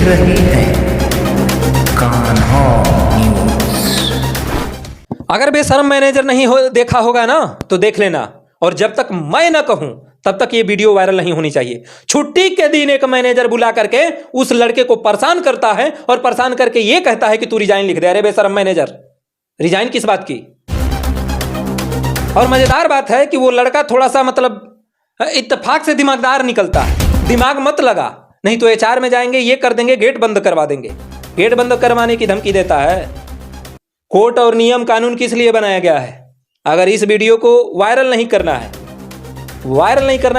रहे हैं कान्हा न्यूज़। अगर बेशरम मैनेजर नहीं देखा होगा ना तो देख लेना, और जब तक मैं ना कहूं तब तक ये वीडियो वायरल नहीं होनी चाहिए। छुट्टी के दिन एक मैनेजर बुला करके उस लड़के को परेशान करता है और परेशान करके ये कहता है कि तू रिजाइन लिख दे। अरे बेशरम मैनेजर, रिजाइन किस बात की? और मजेदार बात है कि वो लड़का थोड़ा सा मतलब इत्तेफाक से दिमागदार निकलता है। दिमाग मत लगा, नहीं तो HR में जाएंगे, ये कर देंगे, गेट बंद करवा देंगे। गेट बंद करवाने की धमकी देता है। कोर्ट और नियम कानून किस लिए बनाया गया है? अगर इस वीडियो को वायरल नहीं करना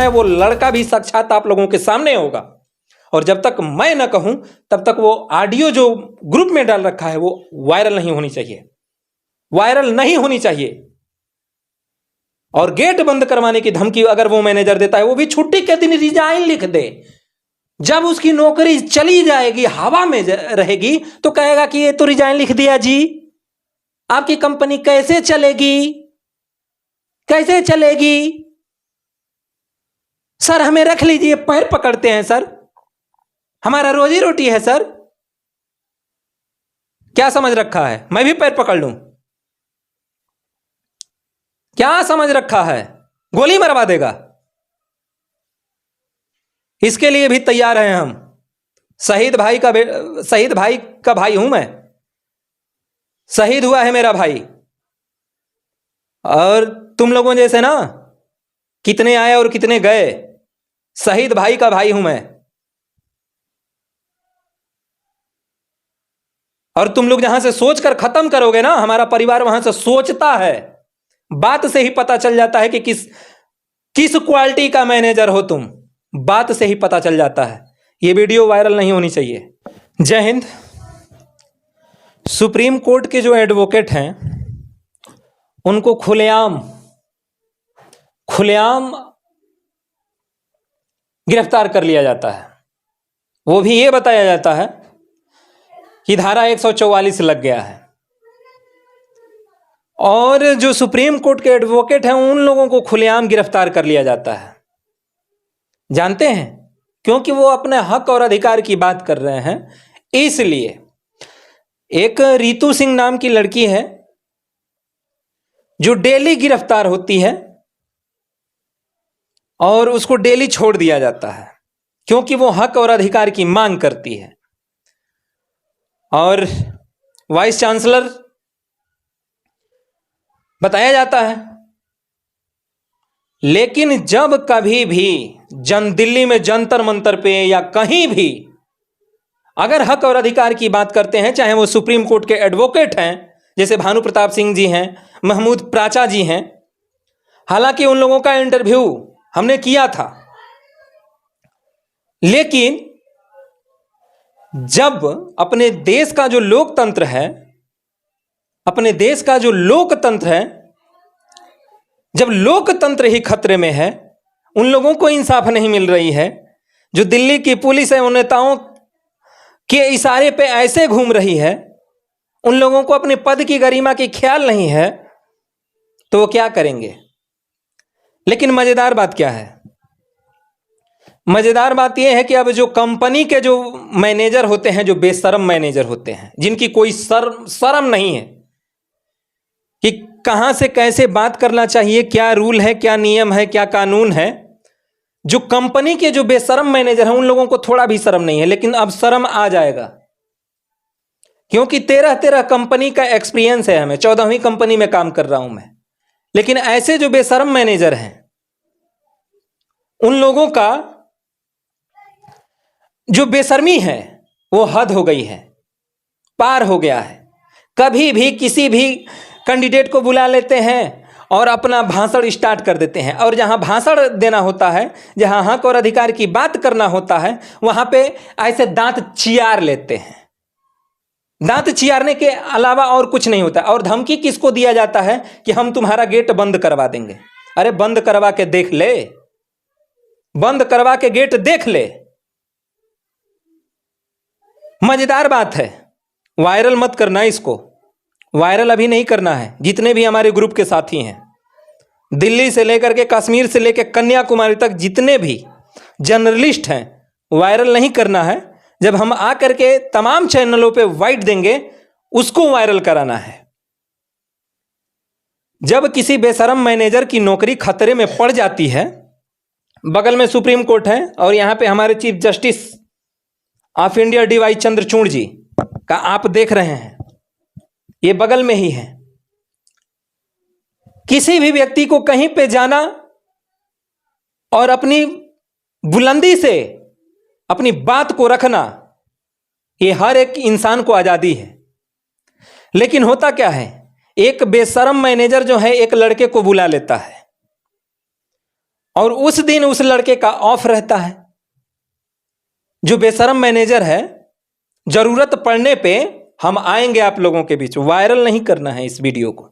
है, वो लड़का भी साक्षात आप लोगों के सामने होगा। और जब तक मैं ना कहूं तब तक वो ऑडियो जो ग्रुप में डाल रखा है वो वायरल नहीं होनी चाहिए। और गेट बंद करवाने की धमकी अगर वो मैनेजर देता है, वो भी छुट्टी के दिन रिजाइन लिख दे। जब उसकी नौकरी चली जाएगी, हवा में रहेगी, तो कहेगा कि ये तो रिजाइन लिख दिया जी, आपकी कंपनी कैसे चलेगी? सर हमें रख लीजिए, पैर पकड़ते हैं सर, हमारा रोजी रोटी है सर। क्या समझ रखा है? मैं भी पैर पकड़ लूं? क्या समझ रखा है? गोली मरवा देगा। इसके लिए भी तैयार हैं हम। शहीद भाई का भाई हूं मैं। शहीद हुआ है मेरा भाई। और तुम लोगों जैसे ना कितने आए और कितने गए। शहीद भाई का भाई हूं मैं। और तुम लोग जहां से सोचकर खत्म करोगे ना, हमारा परिवार वहां से सोचता है। बात से ही पता चल जाता है कि किस क्वालिटी का मैनेजर हो तुम। बात से ही पता चल जाता है। यह वीडियो वायरल नहीं होनी चाहिए। जय हिंद। सुप्रीम कोर्ट के जो एडवोकेट हैं उनको खुलेआम गिरफ्तार कर लिया जाता है। वो भी ये बताया जाता है कि धारा 144 लग गया है। और जो सुप्रीम कोर्ट के एडवोकेट हैं उन लोगों को खुलेआम गिरफ्तार कर लिया जाता है। जानते हैं? क्योंकि वो अपने हक और अधिकार की बात कर रहे हैं। इसलिए एक रितु सिंह नाम की लड़की है जो डेली गिरफ्तार होती है और उसको डेली छोड़ दिया जाता है, क्योंकि वो हक और अधिकार की मांग करती है। और वाइस चांसलर बताया जाता है। लेकिन जब कभी भी दिल्ली में जंतर मंतर पे या कहीं भी अगर हक और अधिकार की बात करते हैं, चाहे वो सुप्रीम कोर्ट के एडवोकेट हैं जैसे भानु प्रताप सिंह जी हैं, महमूद प्राचा जी हैं, हालांकि उन लोगों का इंटरव्यू हमने किया था, लेकिन जब अपने देश का जो लोकतंत्र है, जब लोकतंत्र ही खतरे में है, उन लोगों को इंसाफ नहीं मिल रही है। जो दिल्ली की पुलिस है उन नेताओं के इशारे पे ऐसे घूम रही है, उन लोगों को अपने पद की गरिमा की ख्याल नहीं है, तो वो क्या करेंगे? लेकिन मजेदार बात क्या है? मजेदार बात यह है कि अब जो कंपनी के जो मैनेजर होते हैं, जो बेशरम मैनेजर होते हैं, जिनकी कोई शर्म नहीं है कि कहां से कैसे बात करना चाहिए, क्या रूल है, क्या नियम है, क्या कानून है, जो कंपनी के जो बेशरम मैनेजर हैं उन लोगों को थोड़ा भी शर्म नहीं है। लेकिन अब शर्म आ जाएगा, क्योंकि 13 कंपनी का एक्सपीरियंस है हमें। 14वीं कंपनी में काम कर रहा हूं मैं। लेकिन ऐसे जो बेशरम मैनेजर हैं उन लोगों का जो बेशर्मी है वो हद हो गई है, पार हो गया है। कभी भी किसी भी कैंडिडेट को बुला लेते हैं और अपना भाषण स्टार्ट कर देते हैं, और जहां भाषण देना होता है, जहां हक और अधिकार की बात करना होता है, वहां पे ऐसे दांत चियार लेते हैं। दांत चियारने के अलावा और कुछ नहीं होता। और धमकी किसको दिया जाता है कि हम तुम्हारा गेट बंद करवा देंगे। अरे बंद करवा के देख ले, बंद करवा के गेट देख ले। मजेदार बात है, वायरल मत करना इसको, वायरल अभी नहीं करना है। जितने भी हमारे ग्रुप के साथी हैं, दिल्ली से लेकर के कश्मीर से लेकर कन्याकुमारी तक जितने भी जर्नलिस्ट हैं, वायरल नहीं करना है। जब हम आ करके तमाम चैनलों पे वाइट देंगे, उसको वायरल कराना है। जब किसी बेशरम मैनेजर की नौकरी खतरे में पड़ जाती है, बगल में सुप्रीम कोर्ट है और यहां पे हमारे chief justice of India DY Chandrachud ji का आप देख रहे हैं, ये बगल में ही है। किसी भी व्यक्ति को कहीं पे जाना और अपनी बुलंदी से अपनी बात को रखना, ये हर एक इंसान को आजादी है। लेकिन होता क्या है, एक बेशरम मैनेजर जो है एक लड़के को बुला लेता है और उस दिन उस लड़के का ऑफ रहता है। जो बेशरम मैनेजर है, जरूरत पड़ने पे हम आएंगे आप लोगों के बीच। वायरल नहीं करना है इस वीडियो को।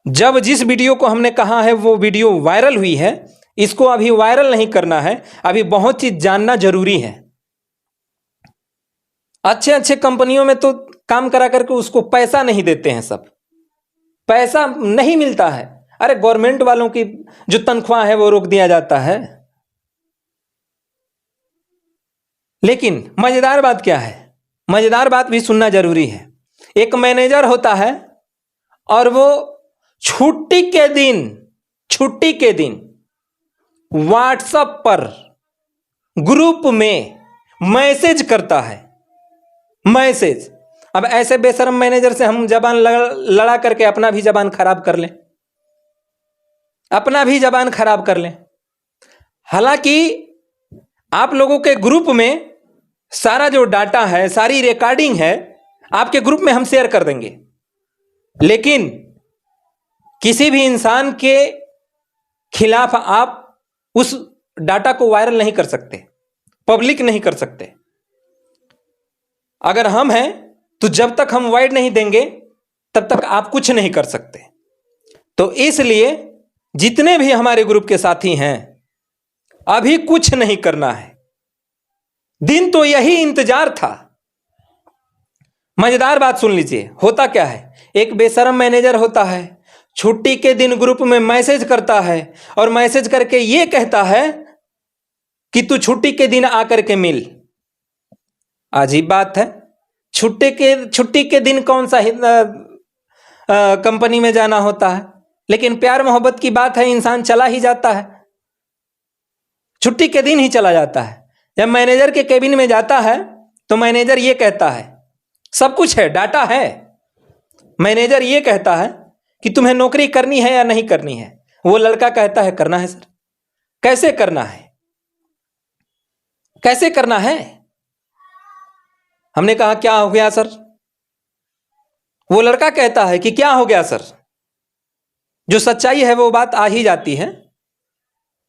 जब जिस वीडियो को हमने कहा है वो वीडियो वायरल हुई है, इसको अभी वायरल नहीं करना है। अभी बहुत चीज जानना जरूरी है। अच्छे अच्छे कंपनियों में तो काम करा करके उसको पैसा नहीं देते हैं, सब पैसा नहीं मिलता है। अरे गवर्नमेंट वालों की जो तनख्वाह है वो रोक दिया जाता है। लेकिन मजेदार बात क्या है, मजेदार बात भी सुनना जरूरी है। एक मैनेजर होता है और वो छुट्टी के दिन व्हाट्सएप पर ग्रुप में मैसेज करता है। मैसेज। अब ऐसे बेशरम मैनेजर से हम जबान लड़ा करके अपना भी जबान खराब कर लें, अपना भी जबान खराब कर लें। हालांकि आप लोगों के ग्रुप में सारा जो डाटा है, सारी रिकॉर्डिंग है, आपके ग्रुप में हम शेयर कर देंगे। लेकिन किसी भी इंसान के खिलाफ आप उस डाटा को वायरल नहीं कर सकते, पब्लिक नहीं कर सकते। अगर हम हैं तो जब तक हम वाइड नहीं देंगे तब तक आप कुछ नहीं कर सकते। तो इसलिए जितने भी हमारे ग्रुप के साथी हैं, अभी कुछ नहीं करना है। दिन तो यही इंतजार था। मजेदार बात सुन लीजिए, होता क्या है, एक बेशरम मैनेजर होता है, छुट्टी के दिन ग्रुप में मैसेज करता है और मैसेज करके यह कहता है कि तू छुट्टी के दिन आकर के मिल। अजीब बात है, छुट्टी के दिन कौन सा कंपनी में जाना होता है। लेकिन प्यार मोहब्बत की बात है, इंसान चला ही जाता है, छुट्टी के दिन ही चला जाता है। जब मैनेजर के केबिन में जाता है तो मैनेजर ये कहता है, सब कुछ है, डाटा है, मैनेजर ये कहता है कि तुम्हें नौकरी करनी है या नहीं करनी है। वो लड़का कहता है करना है सर। कैसे करना है, कैसे करना है? हमने कहा क्या हो गया सर? वो लड़का कहता है कि क्या हो गया सर। जो सच्चाई है वो बात आ ही जाती है।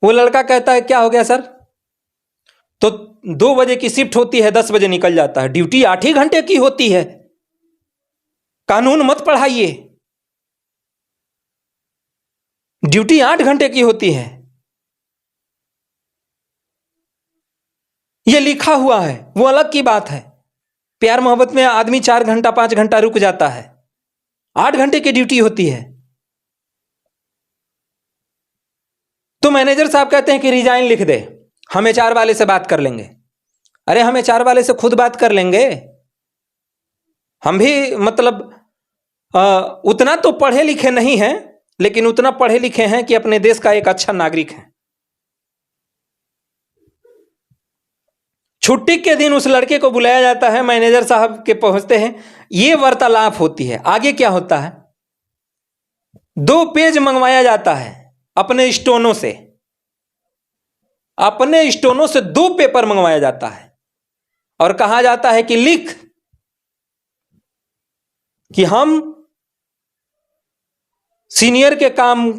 वो लड़का कहता है क्या हो गया सर? तो 2 बजे की शिफ्ट होती है, 10 बजे निकल जाता है। ड्यूटी 8 ही घंटे की होती है, कानून मत पढ़ाइए। ड्यूटी 8 घंटे की होती है, यह लिखा हुआ है, वो अलग की बात है। प्यार मोहब्बत में आदमी 4 घंटा 5 घंटा रुक जाता है, 8 घंटे की ड्यूटी होती है। तो मैनेजर साहब कहते हैं कि रिजाइन लिख दे, हम HR वाले से बात कर लेंगे। अरे हम HR वाले से खुद बात कर लेंगे, हम भी मतलब उतना तो पढ़े लिखे नहीं हैं, लेकिन उतना पढ़े लिखे हैं कि अपने देश का एक अच्छा नागरिक है। छुट्टी के दिन उस लड़के को बुलाया जाता है, मैनेजर साहब के पहुंचते हैं, ये वार्तालाप होती है। आगे क्या होता है, 2 पेज मंगवाया जाता है अपने स्टोनों से, अपने स्टोनों से 2 पेपर मंगवाया जाता है और कहा जाता है कि लिख कि हम सीनियर के काम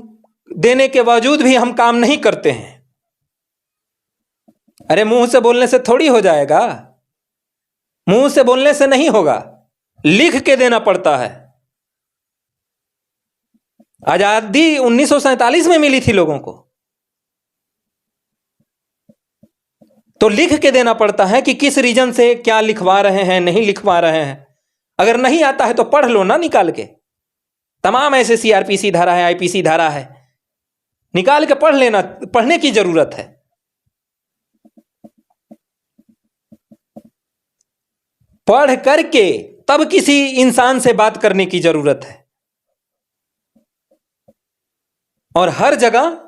देने के बावजूद भी हम काम नहीं करते हैं। अरे मुंह से बोलने से थोड़ी हो जाएगा, मुंह से बोलने से नहीं होगा, लिख के देना पड़ता है। आजादी 1947 में मिली थी लोगों को, तो लिख के देना पड़ता है कि किस रीजन से क्या लिखवा रहे हैं, नहीं लिखवा रहे हैं। अगर नहीं आता है तो पढ़ लो ना निकाल के, तमाम ऐसे CRPC धारा है, IPC धारा है, निकाल के पढ़ लेना, पढ़ने की जरूरत है। पढ़ करके तब किसी इंसान से बात करने की जरूरत है। और हर जगह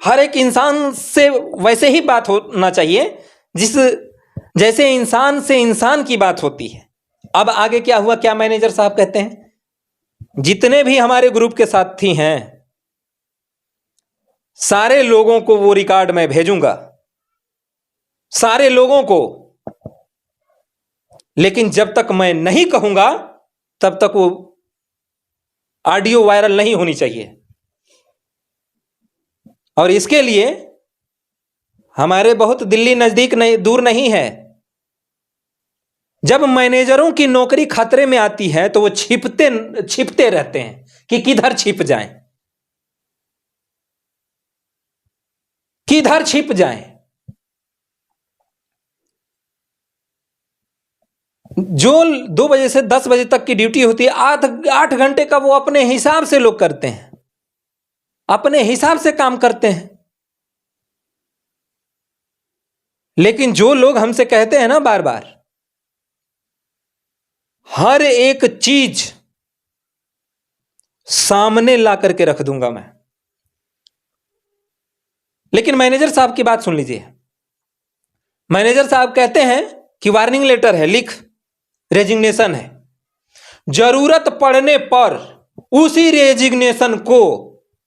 हर एक इंसान से वैसे ही बात होना चाहिए जैसे इंसान से इंसान की बात होती है। अब आगे क्या हुआ, क्या मैनेजर साहब कहते हैं, जितने भी हमारे ग्रुप के साथी हैं सारे लोगों को वो रिकॉर्ड मैं भेजूंगा, सारे लोगों को, लेकिन जब तक मैं नहीं कहूंगा तब तक वो ऑडियो वायरल नहीं होनी चाहिए। और इसके लिए हमारे बहुत दिल्ली नजदीक नहीं, दूर नहीं है, जब मैनेजरों की नौकरी खतरे में आती है तो वो छिपते रहते हैं कि किधर छिप जाएं, किधर छिप जाएं। जो 2 बजे से 10 बजे तक की ड्यूटी होती है, 8 घंटे का वो अपने हिसाब से लोग करते हैं, अपने हिसाब से काम करते हैं। लेकिन जो लोग हमसे कहते हैं ना बार बार, हर एक चीज सामने ला करके रख दूंगा मैं, लेकिन मैनेजर साहब की बात सुन लीजिए। मैनेजर साहब कहते हैं कि वार्निंग लेटर है, लिख, रेजिग्नेशन है, जरूरत पड़ने पर उसी रेजिग्नेशन को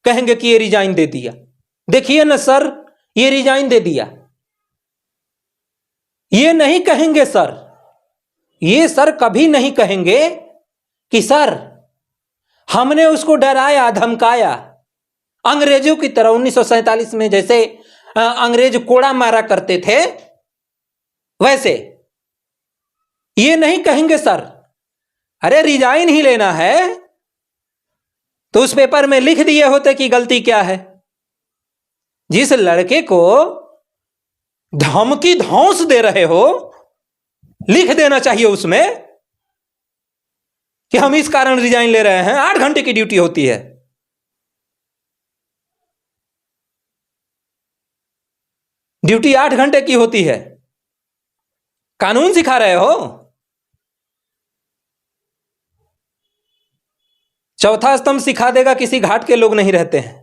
कहेंगे कि ये रिजाइन दे दिया। देखिए ना सर, ये रिजाइन दे दिया, ये नहीं कहेंगे सर, ये सर कभी नहीं कहेंगे कि सर हमने उसको डराया धमकाया, अंग्रेजों की तरह 1947 में जैसे अंग्रेज कोड़ा मारा करते थे वैसे। ये नहीं कहेंगे सर। अरे रिजाइन ही लेना है तो उस पेपर में लिख दिए होते कि गलती क्या है। जिस लड़के को धमकी धौंस दे रहे हो, लिख देना चाहिए उसमें कि हम इस कारण रिजाइन ले रहे हैं। 8 घंटे की ड्यूटी होती है, ड्यूटी 8 घंटे की होती है, कानून सिखा रहे हो। चौथा स्तंभ सिखा देगा किसी घाट के लोग नहीं रहते हैं,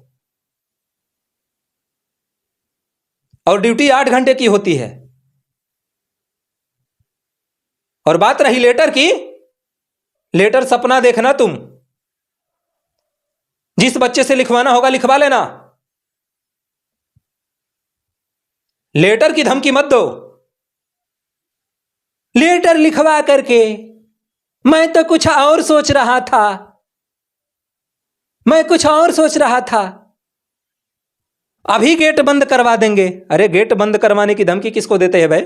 और ड्यूटी 8 घंटे की होती है। और बात रही लेटर की, लेटर सपना देखना तुम, जिस बच्चे से लिखवाना होगा लिखवा लेना, लेटर की धमकी मत दो। लेटर लिखवा करके मैं तो कुछ और सोच रहा था, मैं कुछ और सोच रहा था, अभी गेट बंद करवा देंगे। अरे गेट बंद करवाने की धमकी किसको देते हैं भाई?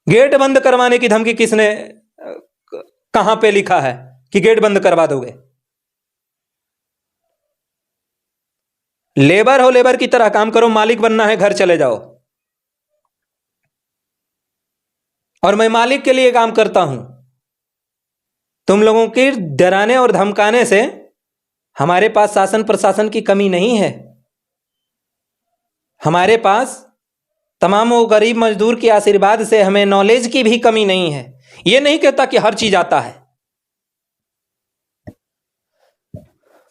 गेट बंद करवाने की धमकी किसने कहां पे लिखा है कि गेट बंद करवा दोगे? लेबर हो, लेबर की तरह काम करो, मालिक बनना है घर चले जाओ। और मैं मालिक के लिए काम करता हूं। तुम लोगों के डराने और धमकाने से हमारे पास शासन प्रशासन की कमी नहीं है। हमारे पास तमाम वो गरीब मजदूर के आशीर्वाद से हमें नॉलेज की भी कमी नहीं है। यह नहीं कहता कि हर चीज आता है।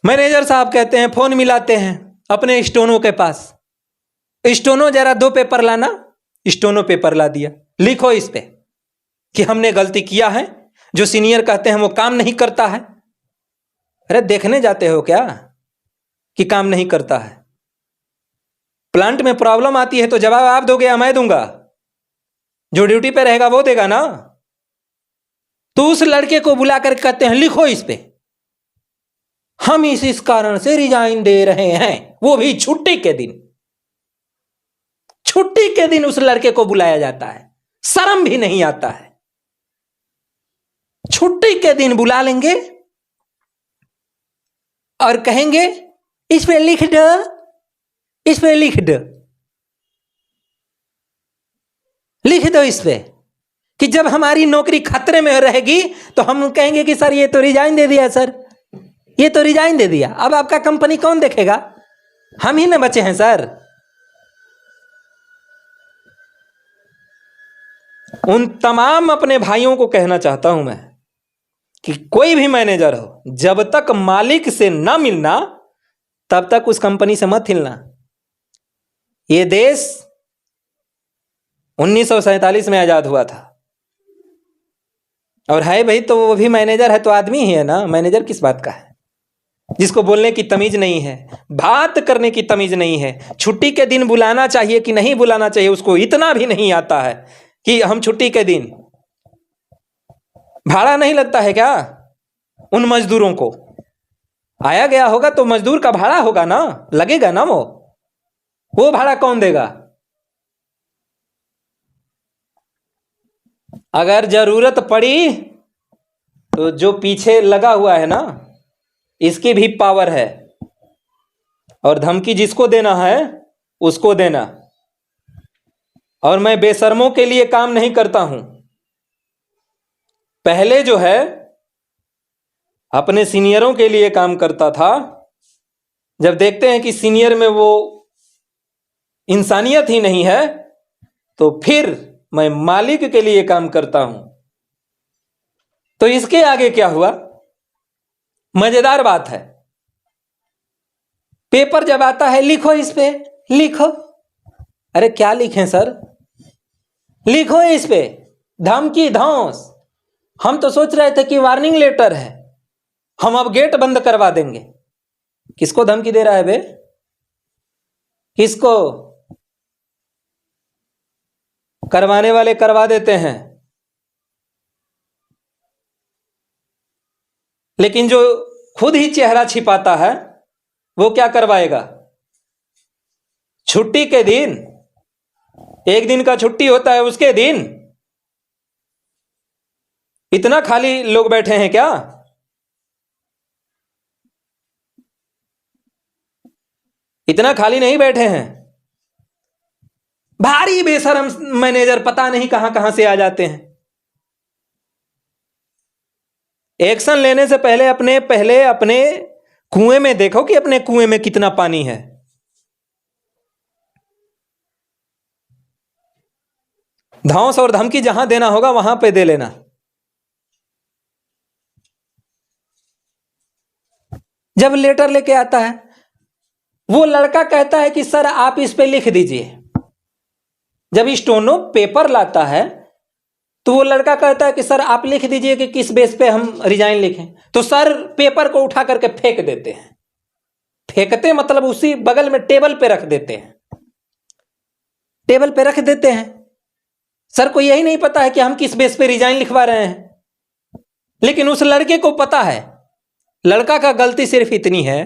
मैनेजर साहब कहते हैं, फोन मिलाते हैं अपने स्टोनो के पास, स्टोनो जरा 2 पेपर लाना। स्टोनो पेपर ला दिया, लिखो इस पे कि हमने गलती किया है, जो सीनियर कहते हैं वो काम नहीं करता है। अरे देखने जाते हो क्या कि काम नहीं करता है? प्लांट में प्रॉब्लम आती है तो जवाब आप दोगे या मैं दूंगा? जो ड्यूटी पे रहेगा वो देगा ना। तो उस लड़के को बुला कर कहते हैं लिखो इस पे, हम इस कारण से रिजाइन दे रहे हैं, वो भी छुट्टी के दिन। छुट्टी के दिन उस लड़के को बुलाया जाता है, शर्म भी नहीं आता है। छुट्टी के दिन बुला लेंगे और कहेंगे इस पे लिख दो, इस पे लिख दो, लिख दो इस पे कि जब हमारी नौकरी खतरे में रहेगी तो हम कहेंगे कि सर ये तो रिजाइन दे दिया, सर ये तो रिजाइन दे दिया। अब आपका कंपनी कौन देखेगा? हम ही ना बचे हैं सर। उन तमाम अपने भाइयों को कहना चाहता हूं मैं कि कोई भी मैनेजर हो, जब तक मालिक से ना मिलना तब तक उस कंपनी से मत हिलना। ये देश 1947 में आजाद हुआ था, और है भाई तो वो भी मैनेजर है तो आदमी ही है ना। मैनेजर किस बात का है? जिसको बोलने की तमीज नहीं है, बात करने की तमीज नहीं है, छुट्टी के दिन बुलाना चाहिए कि नहीं बुलाना चाहिए उसको इतना भी नहीं आता है कि हम छुट्टी के दिन, भाड़ा नहीं लगता है क्या उन मजदूरों को? आया गया होगा तो मजदूर का भाड़ा होगा ना, लगेगा ना। वो भाड़ा कौन देगा? अगर जरूरत पड़ी तो जो पीछे लगा हुआ है ना, इसकी भी पावर है, और धमकी जिसको देना है उसको देना। और मैं बेशर्मों के लिए काम नहीं करता हूं। पहले जो है अपने सीनियरों के लिए काम करता था। जब देखते हैं कि सीनियर में वो इंसानियत ही नहीं है तो फिर मैं मालिक के लिए काम करता हूं। तो इसके आगे क्या हुआ? मजेदार बात है, पेपर जब आता है लिखो इस पे, लिखो। अरे क्या लिखें सर? लिखो इस पे धमकी धौंस। हम तो सोच रहे थे कि वार्निंग लेटर है, हम अब गेट बंद करवा देंगे। किसको धमकी दे रहा है बे? किसको? करवाने वाले करवा देते हैं, लेकिन जो खुद ही चेहरा छिपाता है वो क्या करवाएगा? छुट्टी के दिन, एक दिन का छुट्टी होता है उसके दिन इतना खाली लोग बैठे हैं क्या? इतना खाली नहीं बैठे हैं। भारी बेशरम मैनेजर पता नहीं कहां कहां से आ जाते हैं। एक्शन लेने से पहले अपने कुएं में देखो कि अपने कुएं में कितना पानी है। धौंस और धमकी जहां देना होगा वहां पे दे लेना। जब लेटर लेके आता है, वो लड़का कहता है कि सर आप इस पे लिख दीजिए। जब स्टोनो पेपर लाता है तो वो लड़का कहता है कि सर आप लिख दीजिए कि किस बेस पे हम रिजाइन लिखें। तो सर पेपर को उठा करके फेंक देते हैं। फेंकते मतलब उसी बगल में टेबल पे रख देते हैं, टेबल पे रख देते हैं। सर को यही नहीं पता है कि हम किस बेस पे रिजाइन लिखवा रहे हैं। लेकिन उस लड़के को पता है। लड़का का गलती सिर्फ इतनी है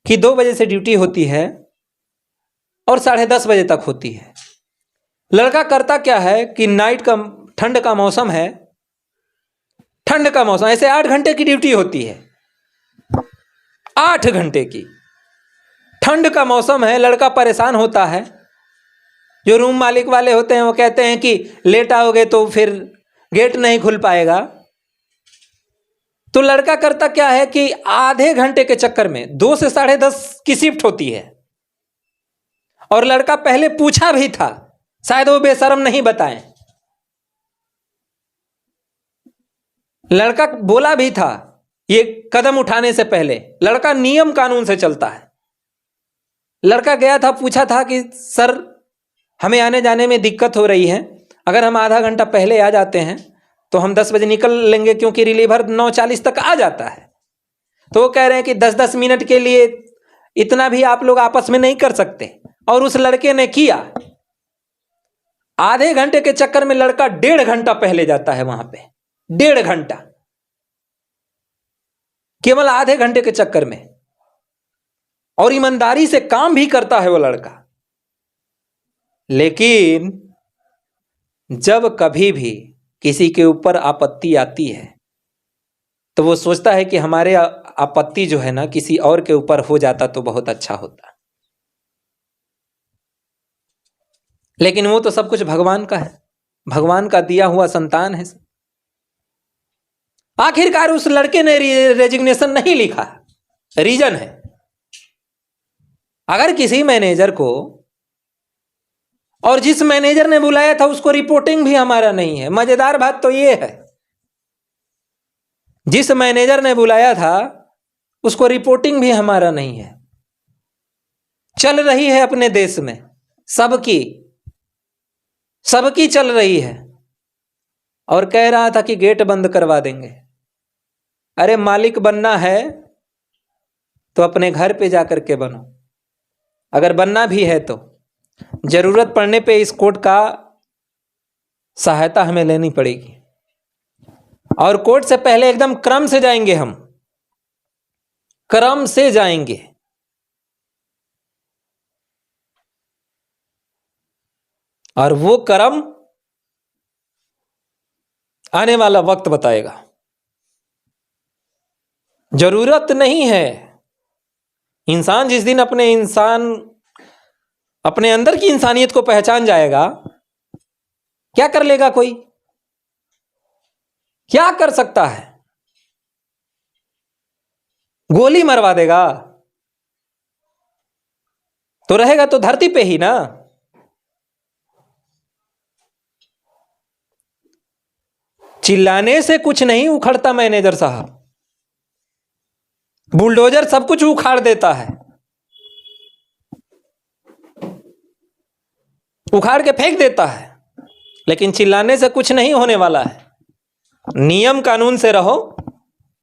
कि 2 बजे से ड्यूटी होती है और 10:30 बजे तक होती है। लड़का करता क्या है कि नाइट का, ठंड का मौसम है, ठंड का मौसम, ऐसे 8 घंटे की ड्यूटी होती है, 8 घंटे की। ठंड का मौसम है, लड़का परेशान होता है। जो रूम मालिक वाले होते हैं वो कहते हैं कि लेट आओगे तो फिर गेट नहीं खुल पाएगा। तो लड़का करता क्या है कि आधे घंटे के चक्कर में 2 से 10:30 की शिफ्ट होती है। और लड़का पहले पूछा भी था, शायद वो बेशरम नहीं बताएं। लड़का बोला भी था ये कदम उठाने से पहले। लड़का नियम कानून से चलता है। लड़का गया था, पूछा था कि सर हमें आने जाने में दिक्कत हो रही है, अगर हम आधा घंटा पहले आ जाते हैं तो हम 10 बजे निकल लेंगे, क्योंकि रिलीवर 9:40 तक आ जाता है। तो वो कह रहे हैं कि 10-10 मिनट के लिए इतना भी आप लोग आपस में नहीं कर सकते। और उस लड़के ने किया। आधे घंटे के चक्कर में लड़का 1.5 घंटा पहले जाता है वहां पे। 1.5 घंटा केवल आधे घंटे के चक्कर में। और ईमानदारी से काम भी करता है वो लड़का। लेकिन जब कभी भी किसी के ऊपर आपत्ति आती है तो वो सोचता है कि हमारे आपत्ति जो है ना किसी और के ऊपर हो जाता तो बहुत अच्छा होता। लेकिन वो तो सब कुछ भगवान का है, भगवान का दिया हुआ संतान है। आखिरकार उस लड़के ने रेजिग्नेशन नहीं लिखा। रीजन है, अगर किसी मैनेजर को और जिस मैनेजर ने बुलाया था उसको रिपोर्टिंग भी हमारा नहीं है। मजेदार बात तो ये है, जिस मैनेजर ने बुलाया था उसको रिपोर्टिंग भी हमारा नहीं है। चल रही है अपने देश में सबकी चल रही है, और कह रहा था कि गेट बंद करवा देंगे। अरे मालिक बनना है तो अपने घर पे जाकर के बनो, अगर बनना भी है तो जरूरत पड़ने पे इस कोर्ट का सहायता हमें लेनी पड़ेगी, और कोर्ट से पहले एकदम क्रम से जाएंगे, हम क्रम से जाएंगे। और वो क्रम आने वाला वक्त बताएगा। जरूरत नहीं है, इंसान जिस दिन अपने अंदर की इंसानियत को पहचान जाएगा, क्या कर लेगा कोई? क्या कर सकता है? गोली मरवा देगा तो रहेगा तो धरती पे ही ना। चिल्लाने से कुछ नहीं उखड़ता मैनेजर साहब, बुलडोजर सब कुछ उखाड़ देता है, उखाड़ के फेंक देता है, लेकिन चिल्लाने से कुछ नहीं होने वाला है। नियम कानून से रहो,